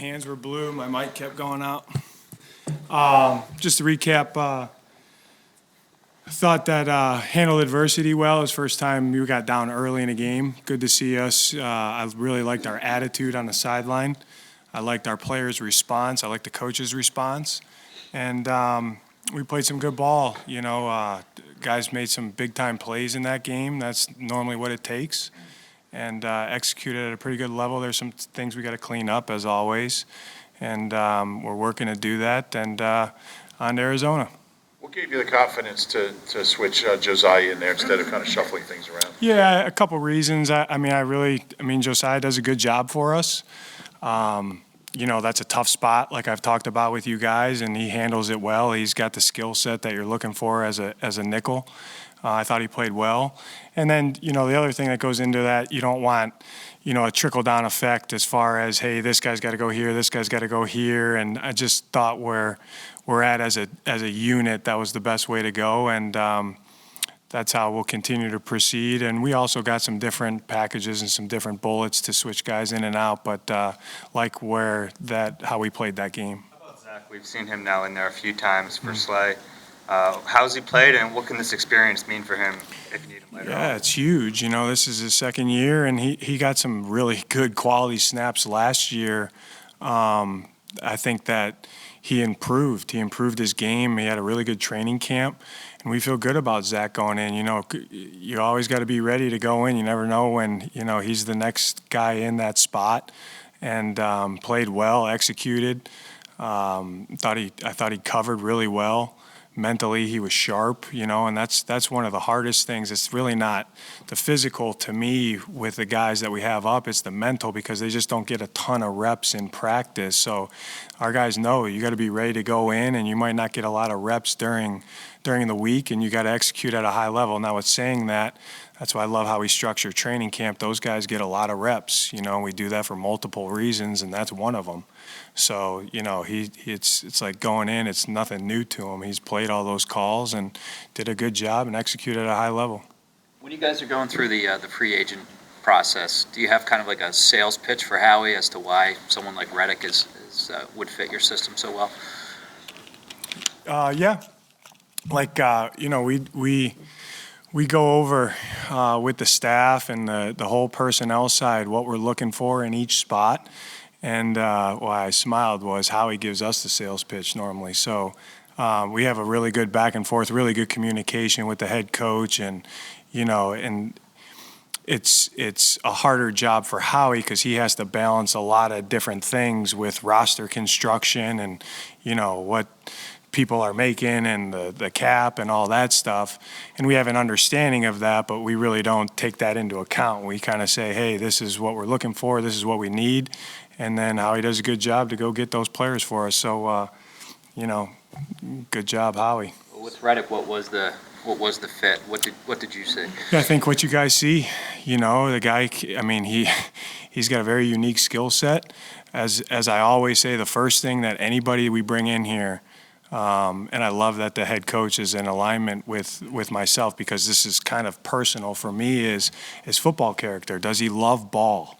hands were blue. My mic kept going out. Just to recap, I thought that handled adversity well. It was the first time we got down early in a game. Good to see us. I really liked our attitude on the sideline. I liked our players' response. I liked the coach's response. And we played some good ball. You know, guys made some big-time plays in that game. That's normally what it takes. And executed at a pretty good level. There's some things we got to clean up, as always. And we're working to do that. And on to Arizona. What gave you the confidence to switch Josiah in there instead of kind of shuffling things around? Yeah, a couple reasons. I mean, Josiah does a good job for us. You know, that's a tough spot, like I've talked about with you guys, and he handles it well. He's got the skill set that you're looking for as a nickel. I thought he played well. And then, you know, the other thing that goes into that, you don't want, you know, a trickle-down effect as far as, hey, this guy's got to go here, this guy's got to go here. And I just thought we're at as a unit, that was the best way to go. And that's how we'll continue to proceed. And we also got some different packages and some different bullets to switch guys in and out. But like how we played that game. How about Zech? We've seen him now in there a few times for Slay. How's he played, and what can this experience mean for him if you need him later on? Yeah, it's huge. You know, this is his second year, and he got some really good quality snaps last year. I think that he improved. He improved his game. He had a really good training camp, and we feel good about Zech going in. You know, you always got to be ready to go in. You never know when, you know, he's the next guy in that spot, and played well, executed. I thought he covered really well. Mentally, he was sharp, you know, and that's one of the hardest things. It's really not the physical to me with the guys that we have up. It's the mental, because they just don't get a ton of reps in practice. So our guys know you got to be ready to go in, and you might not get a lot of reps during the week, and you got to execute at a high level. Now, with saying that, that's why I love how we structure training camp. Those guys get a lot of reps, you know, and we do that for multiple reasons, and that's one of them. So, you know, it's like going in, it's nothing new to him. He's played all those calls and did a good job and executed at a high level. When you guys are going through the free agent process, do you have kind of like a sales pitch for Howie as to why someone like Reddick would fit your system so well? Yeah. Like, you know, we go over with the staff and the whole personnel side what we're looking for in each spot. And why I smiled was Howie gives us the sales pitch normally. So we have a really good back and forth, really good communication with the head coach. And, you know, and it's a harder job for Howie because he has to balance a lot of different things with roster construction and, you know, what people are making and the cap and all that stuff. And we have an understanding of that, but we really don't take that into account. We kind of say, hey, this is what we're looking for, this is what we need. And then Howie does a good job to go get those players for us. So, you know, good job, Howie. With Reddick, what was the fit? What did you see? I think what you guys see, you know, the guy. I mean, he's got a very unique skill set. As I always say, the first thing that anybody we bring in here, and I love that the head coach is in alignment with myself, because this is kind of personal for me, is football character. Does he love ball?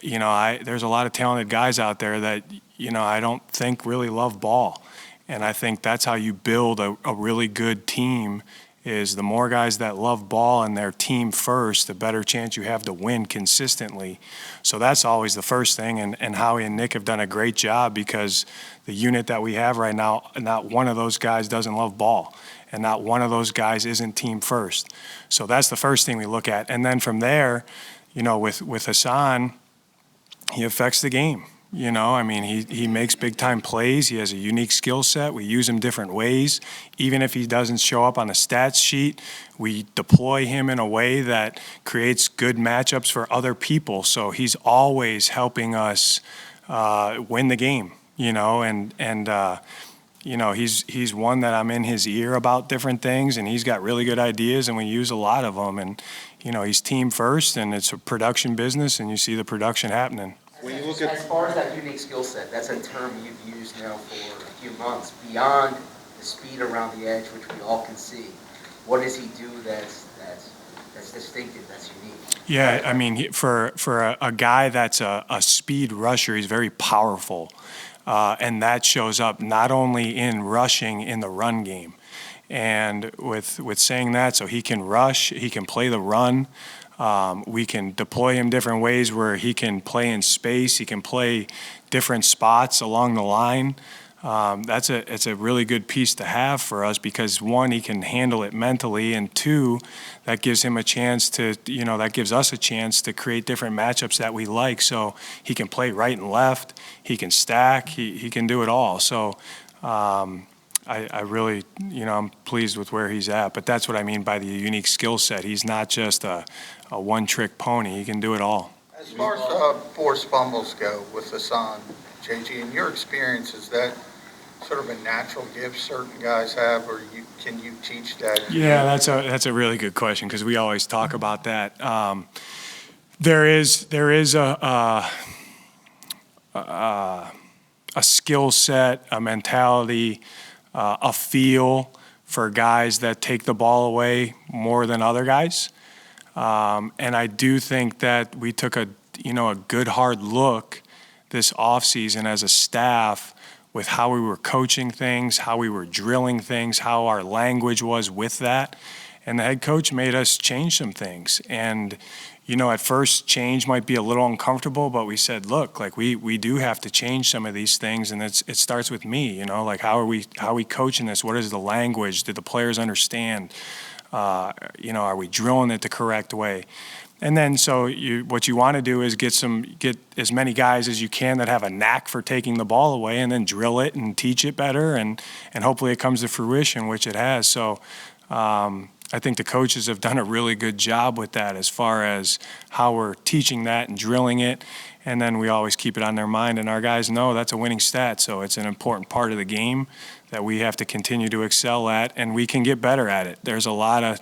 You know, there's a lot of talented guys out there that, you know, I don't think really love ball. And I think that's how you build a really good team, is the more guys that love ball and their team first, the better chance you have to win consistently. So that's always the first thing. And Howie and Nick have done a great job, because the unit that we have right now, not one of those guys doesn't love ball. And not one of those guys isn't team first. So that's the first thing we look at. And then from there, you know, with Hassan, he affects the game. You know, I mean, he makes big-time plays. He has a unique skill set. We use him different ways. Even if he doesn't show up on the stats sheet, we deploy him in a way that creates good matchups for other people. So he's always helping us win the game, you know, and you know, he's one that I'm in his ear about different things, and he's got really good ideas, and we use a lot of them. And, you know, he's team first, and it's a production business, and you see the production happening. When you look at, as far as that unique skill set, that's a term you've used now for a few months. Beyond the speed around the edge, which we all can see, what does he do that's that's distinctive, that's unique. Yeah, I mean, for a guy that's a speed rusher, he's very powerful. And that shows up not only in rushing in the run game. And with saying that, so he can rush, he can play the run. We can deploy him different ways where he can play in space, he can play different spots along the line. It's a really good piece to have for us because one, he can handle it mentally, and two, that gives him a chance to, that gives us a chance to create different matchups that we like. So he can play right and left, he can stack, he can do it all. So I really, I'm pleased with where he's at. But that's what I mean by the unique skill set. He's not just a one-trick pony. He can do it all. As far as forced fumbles go with Hassan, JG, in your experience, is that sort of a natural gift certain guys have, or can you teach that? Yeah, that's a really good question because we always talk about that. There is a skill set, a mentality, a feel for guys that take the ball away more than other guys. And I do think that we took a good hard look this offseason as a staff with how we were coaching things, how we were drilling things, how our language was with that. And the head coach made us change some things. And, at first change might be a little uncomfortable, but we said, look, like we do have to change some of these things. And it starts with me, like how are we coaching this? What is the language? Did the players understand? Are we drilling it the correct way? And then so what you want to do is get as many guys as you can that have a knack for taking the ball away, and then drill it and teach it better, and hopefully it comes to fruition, which it has. So I think the coaches have done a really good job with that as far as how we're teaching that and drilling it. And then we always keep it on their mind, and our guys know that's a winning stat. So it's an important part of the game that we have to continue to excel at, and we can get better at it. There's a lot of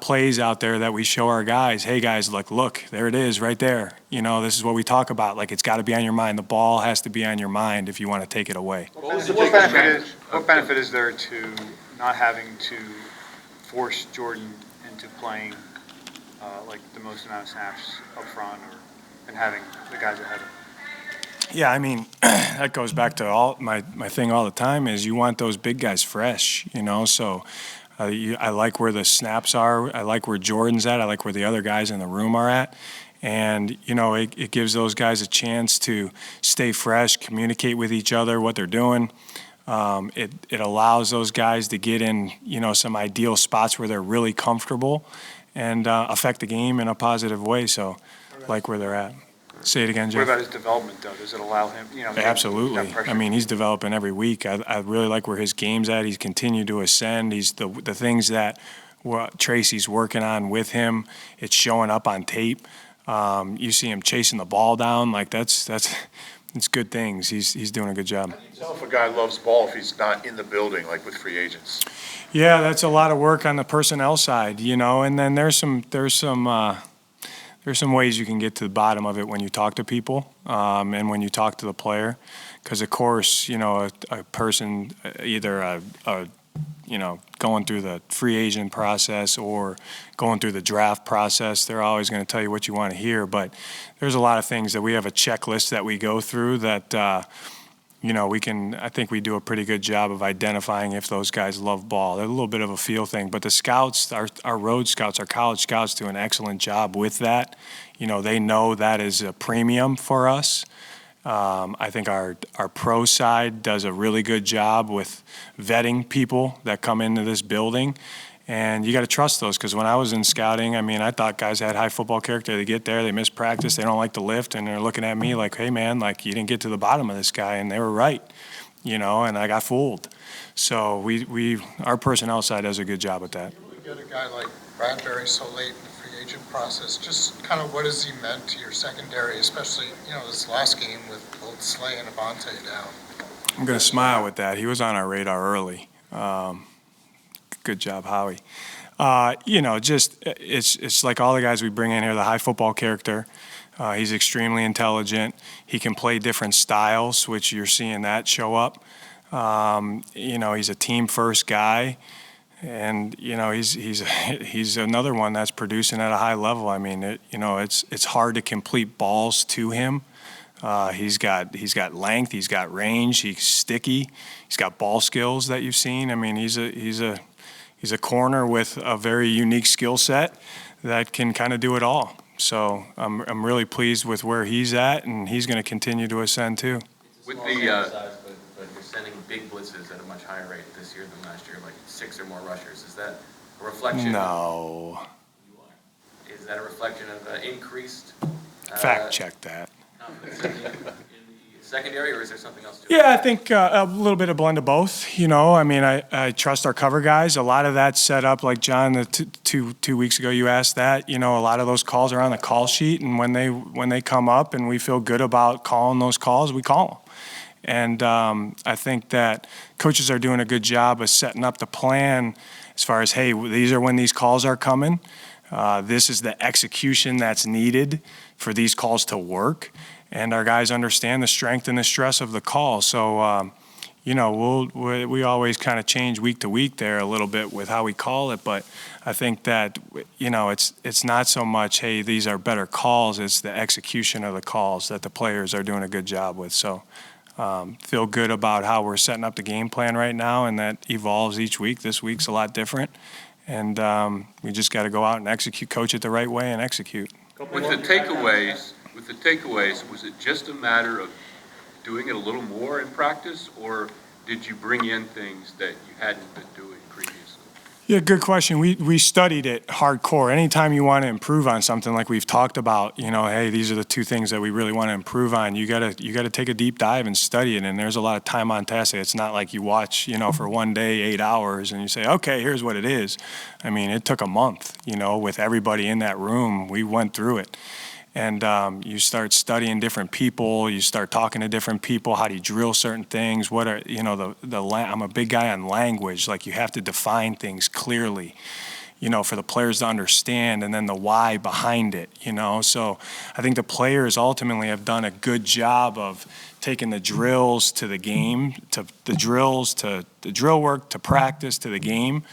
plays out there that we show our guys, hey guys, look, there it is right there. This is what we talk about. Like, it's got to be on your mind. The ball has to be on your mind if you want to take it away. What benefit is there to not having to force Jordan into playing like the most amount of snaps up front, and having the guys ahead of him? Yeah, I mean, that goes back to my thing all the time is you want those big guys fresh, so I like where the snaps are. I like where Jordan's at. I like where the other guys in the room are at. And, it gives those guys a chance to stay fresh, communicate with each other, what they're doing. It allows those guys to get in, some ideal spots where they're really comfortable and affect the game in a positive way. So like where they're at. Say it again, Jeff. What about his development, though? Does it allow him, Absolutely. I mean, he's developing every week. I really like where his game's at. He's continued to ascend. He's the things that Tracy's working on with him, it's showing up on tape. You see him chasing the ball down. Like, it's good things. He's doing a good job. How do you tell if a guy loves ball if he's not in the building, like with free agents? Yeah, that's a lot of work on the personnel side, and then there's some ways you can get to the bottom of it when you talk to people and when you talk to the player. Because, of course, a person, either going through the free agent process or going through the draft process, they're always going to tell you what you want to hear. But there's a lot of things that we have a checklist that we go through that, I think we do a pretty good job of identifying if those guys love ball. They're a little bit of a feel thing, but the scouts, our road scouts, our college scouts do an excellent job with that. They know that is a premium for us. I think our pro side does a really good job with vetting people that come into this building. And you got to trust those, because when I was in scouting, I thought guys had high football character. They get there, they miss practice, they don't like to lift, and they're looking at me like, hey, man, like, you didn't get to the bottom of this guy. And they were right, and I got fooled. So our personnel side does a good job at that. You get a guy like Bradbury so late in the free agent process. Just kind of what has he meant to your secondary, especially, this last game with both Slay and Avante down? I'm going to smile with that. He was on our radar early. Good job, Howie. It's like all the guys we bring in here, the high football character. He's extremely intelligent. He can play different styles, which you're seeing that show up. He's a team-first guy. And, he's another one that's producing at a high level. I mean, it's hard to complete balls to him. He's got length, he's got range, he's sticky, he's got ball skills that you've seen. I mean, he's a corner with a very unique skill set that can kind of do it all. So I'm really pleased with where he's at, and he's going to continue to ascend too. It's a With small the, sample size, but you're sending big blitzes at a much higher rate this year than last year, like 6 or more rushers. Is that a reflection? No. You are. Is that a reflection of increased Fact check that. confidence in the secondary, or is there something else to it? Yeah, I think a little bit of blend of both. I mean, I trust our cover guys. A lot of that's set up, like John, two weeks ago you asked that. A lot of those calls are on the call sheet, and when they come up and we feel good about calling those calls, we call them. And I think that coaches are doing a good job of setting up the plan as far as, hey, these are when these calls are coming. This is the execution that's needed for these calls to work. And our guys understand the strength and the stress of the call. So, we always kind of change week to week there a little bit with how we call it. But I think that, it's not so much, hey, these are better calls. It's the execution of the calls that the players are doing a good job with. So feel good about how we're setting up the game plan right now, and that evolves each week. This week's a lot different. And we just got to go out and execute, coach it the right way and execute. With the takeaways, was it just a matter of doing it a little more in practice, or did you bring in things that you hadn't been doing previously? Yeah, good question. We studied it hardcore. Anytime you want to improve on something like we've talked about, hey, these are the two things that we really want to improve on. You gotta take a deep dive and study it. And there's a lot of time on task. It's not like you watch, for one day, 8 hours, and you say, okay, here's what it is. I mean, it took a month, with everybody in that room. We went through it. And you start studying different people. You start talking to different people. How do you drill certain things? What are I'm a big guy on language. Like, you have to define things clearly, for the players to understand, and then the why behind it. So I think the players ultimately have done a good job of taking the drills to the game, to the drills to the drill work, to practice, to the game.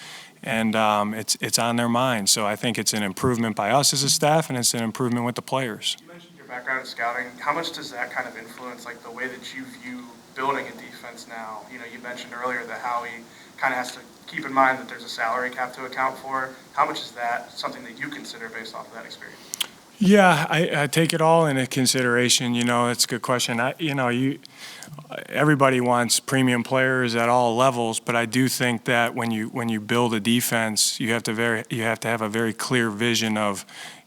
And it's on their mind. So I think it's an improvement by us as a staff, and it's an improvement with the players. You mentioned your background in scouting. How much does that kind of influence, like, the way that you view building a defense now? You mentioned earlier that Howie kind of has to keep in mind that there's a salary cap to account for. How much is that something that you consider based off of that experience? Yeah, I take it all into consideration. It's a good question. Everybody wants premium players at all levels, but I do think that when you build a defense, you have to have a very clear vision of,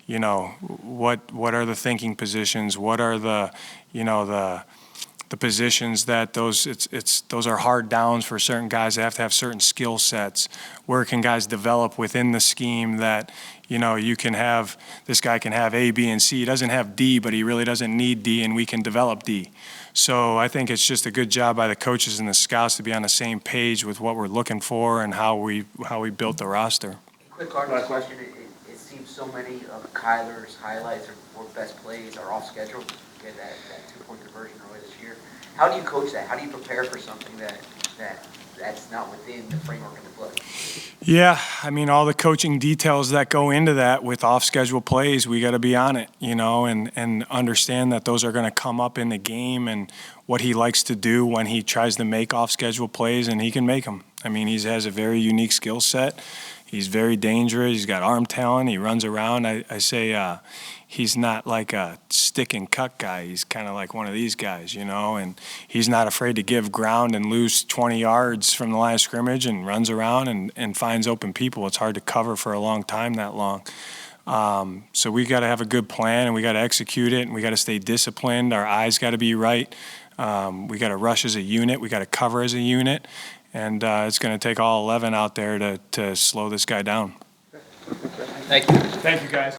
what are the thinking positions, what are the positions that those are hard downs for certain guys. They have to have certain skill sets. Where can guys develop within the scheme that, you can have, this guy can have A, B, and C. He doesn't have D, but he really doesn't need D, and we can develop D. So I think it's just a good job by the coaches and the scouts to be on the same page with what we're looking for and how we built the roster. Quick hard question. It seems so many of Kyler's highlights or best plays are off schedule. Get that 2-point conversion early this year. How do you coach that? How do you prepare for something that's not within the framework of the play? Yeah, I mean, all the coaching details that go into that with off-schedule plays, we got to be on it, and understand that those are going to come up in the game and what he likes to do when he tries to make off-schedule plays, and he can make them. I mean, he has a very unique skill set. He's very dangerous. He's got arm talent. He runs around. I say he's not like a stick and cut guy. He's kind of like one of these guys, and he's not afraid to give ground and lose 20 yards from the line of scrimmage and runs around and finds open people. It's hard to cover for a long time that long. So we got to have a good plan, and we got to execute it, and we got to stay disciplined. Our eyes got to be right. We got to rush as a unit. We got to cover as a unit. And it's going to take all 11 out there to slow this guy down. Thank you. Thank you, guys.